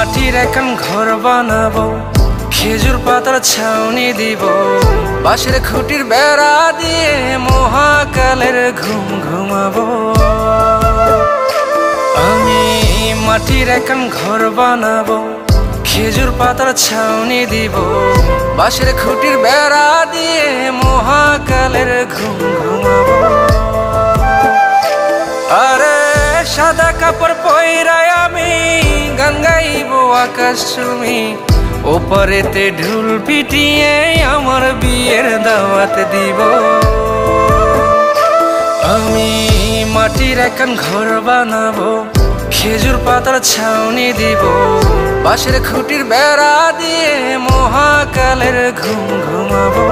মাটির এখন ঘর বানাবো, খেজুর পাতার ছাউনি দিব, বাঁশের খুঁটির বেড়া দিয়ে মহাকালের ঘুম ঘুমাবো। আমি মাটির এখন ঘর বানাবো, খেজুর পাতার ছাউনি দিব, বাঁশের খুঁটির বেড়া দিয়ে মহাকালের ঘুম ঘুমাবো। আরে সাদা কাপড় পয়রায় আমি গান গাইব আকাশ চুমি, ওপারেতে ঢোল পিটিয়ে আমার বিয়ের দাওয়াত দিব। আমি মাটির এখন ঘর বানাবো, খেজুর পাতার ছাউনি দিব, বাঁশের খুঁটির বেড়া দিয়ে মহাকালের ঘুম ঘুমাবো।